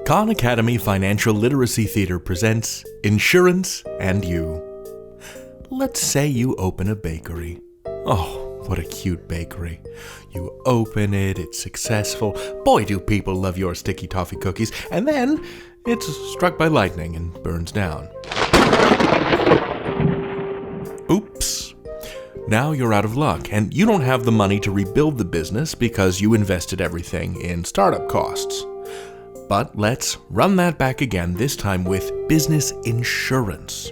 Khan Academy Financial Literacy Theater presents Insurance and You. Let's say you open a bakery. Oh, what a cute bakery. You open it, it's successful. Boy, do people love your sticky toffee cookies. And then it's struck by lightning and burns down. Oops. Now you're out of luck, and you don't have the money to rebuild the business because you invested everything in startup costs. But let's run that back again, this time with business insurance.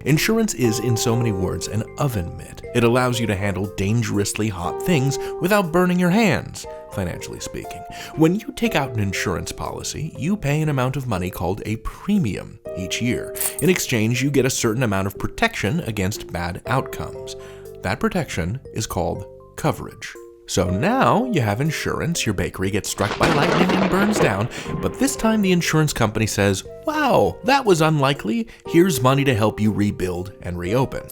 Insurance is, in so many words, an oven mitt. It allows you to handle dangerously hot things without burning your hands, financially speaking. When you take out an insurance policy, you pay an amount of money called a premium each year. In exchange, you get a certain amount of protection against bad outcomes. That protection is called coverage. So now you have insurance, your bakery gets struck by lightning and burns down, but this time the insurance company says, wow, that was unlikely, here's money to help you rebuild and reopen.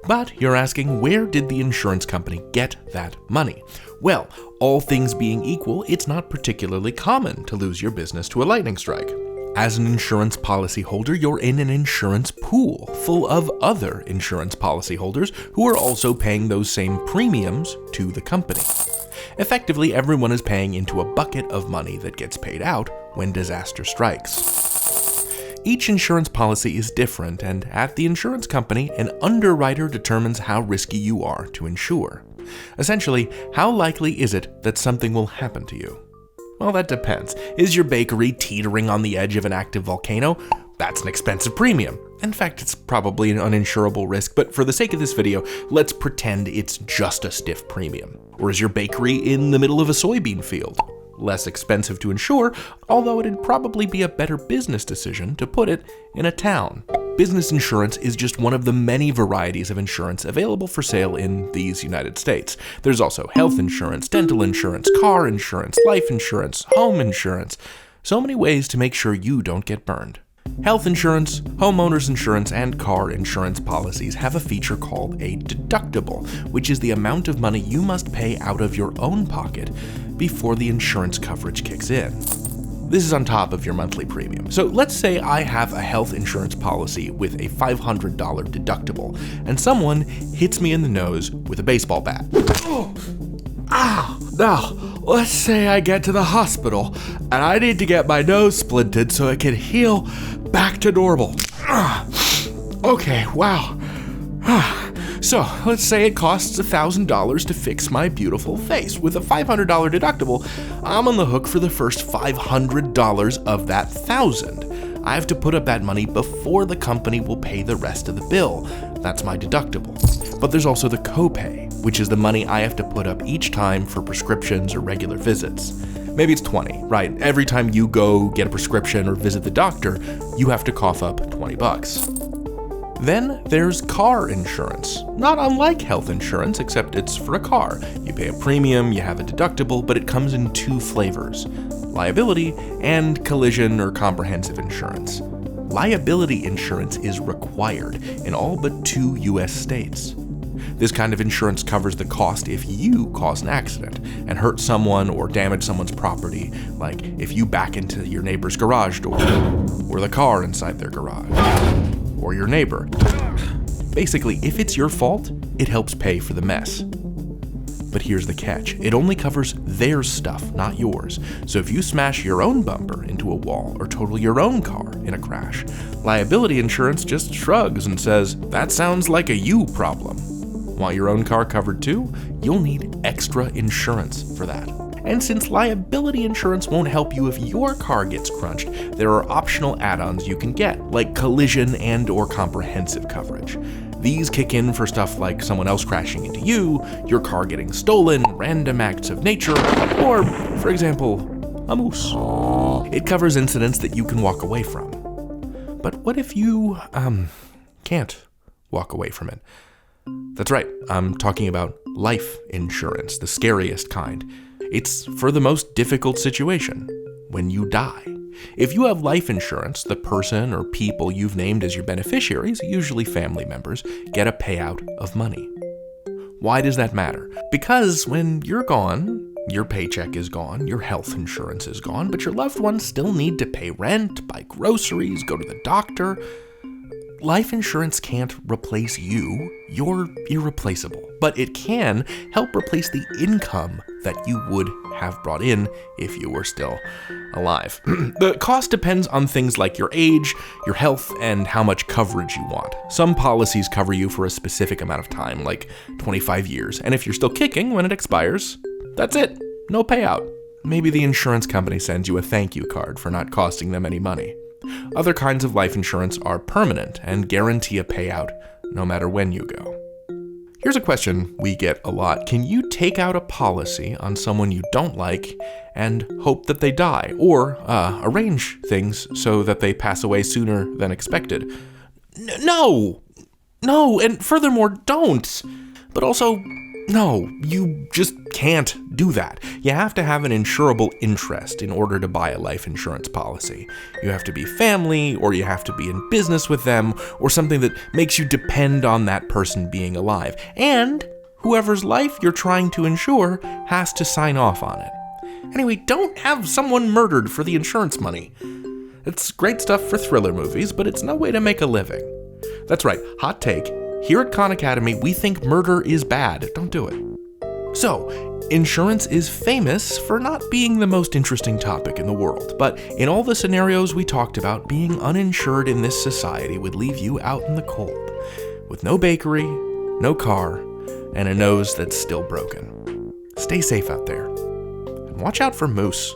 But you're asking, where did the insurance company get that money? Well, all things being equal, it's not particularly common to lose your business to a lightning strike. As an insurance policyholder, you're in an insurance pool full of other insurance policyholders who are also paying those same premiums to the company. Effectively, everyone is paying into a bucket of money that gets paid out when disaster strikes. Each insurance policy is different, and at the insurance company, an underwriter determines how risky you are to insure. Essentially, how likely is it that something will happen to you? Well, that depends. Is your bakery teetering on the edge of an active volcano? That's an expensive premium. In fact, it's probably an uninsurable risk, but for the sake of this video, let's pretend it's just a stiff premium. Or is your bakery in the middle of a soybean field? Less expensive to insure, although it'd probably be a better business decision to put it in a town. Business insurance is just one of the many varieties of insurance available for sale in these United States. There's also health insurance, dental insurance, car insurance, life insurance, home insurance. So many ways to make sure you don't get burned. Health insurance, homeowners insurance, and car insurance policies have a feature called a deductible, which is the amount of money you must pay out of your own pocket before the insurance coverage kicks in. This is on top of your monthly premium. So let's say I have a health insurance policy with a $500 deductible, and someone hits me in the nose with a baseball bat. Now, let's say I get to the hospital, and I need to get my nose splinted so it can heal back to normal. Okay, wow. So, let's say it costs $1,000 to fix my beautiful face. With a $500 deductible, I'm on the hook for the first $500 of that $1,000. I have to put up that money before the company will pay the rest of the bill. That's my deductible. But there's also the copay, which is the money I have to put up each time for prescriptions or regular visits. Maybe it's $20, right? Every time you go get a prescription or visit the doctor, you have to cough up $20. Then there's car insurance. Not unlike health insurance, except it's for a car. You pay a premium, you have a deductible, but it comes in two flavors: liability and collision or comprehensive insurance. Liability insurance is required in all but 2 US states. This kind of insurance covers the cost if you cause an accident and hurt someone or damage someone's property, like if you back into your neighbor's garage door, or the car inside their garage, or your neighbor. Basically, if it's your fault, it helps pay for the mess. But here's the catch. It only covers their stuff, not yours. So if you smash your own bumper into a wall or total your own car in a crash, liability insurance just shrugs and says, that sounds like a you problem. Want your own car covered too? You'll need extra insurance for that. And since liability insurance won't help you if your car gets crunched, there are optional add-ons you can get, like collision and or comprehensive coverage. These kick in for stuff like someone else crashing into you, your car getting stolen, random acts of nature, or, for example, a moose. It covers incidents that you can walk away from. But what if you, can't walk away from it? That's right, I'm talking about life insurance, the scariest kind. It's for the most difficult situation, when you die. If you have life insurance, the person or people you've named as your beneficiaries, usually family members, get a payout of money. Why does that matter? Because when you're gone, your paycheck is gone, your health insurance is gone, but your loved ones still need to pay rent, buy groceries, go to the doctor. Life insurance can't replace you. You're irreplaceable. But it can help replace the income that you would have brought in if you were still alive. The cost depends on things like your age, your health, and how much coverage you want. Some policies cover you for a specific amount of time, like 25 years, and if you're still kicking when it expires, that's it. No payout. Maybe the insurance company sends you a thank you card for not costing them any money. Other kinds of life insurance are permanent and guarantee a payout no matter when you go. Here's a question we get a lot. Can you take out a policy on someone you don't like and hope that they die, or arrange things so that they pass away sooner than expected? No, and furthermore, don't. But also, no, you just can't do that. You have to have an insurable interest in order to buy a life insurance policy. You have to be family, or you have to be in business with them, or something that makes you depend on that person being alive. And whoever's life you're trying to insure has to sign off on it. Anyway, don't have someone murdered for the insurance money. It's great stuff for thriller movies, but it's no way to make a living. That's right, hot take. Here at Khan Academy, we think murder is bad. Don't do it. So, insurance is famous for not being the most interesting topic in the world, but in all the scenarios we talked about, being uninsured in this society would leave you out in the cold, with no bakery, no car, and a nose that's still broken. Stay safe out there, and watch out for moose.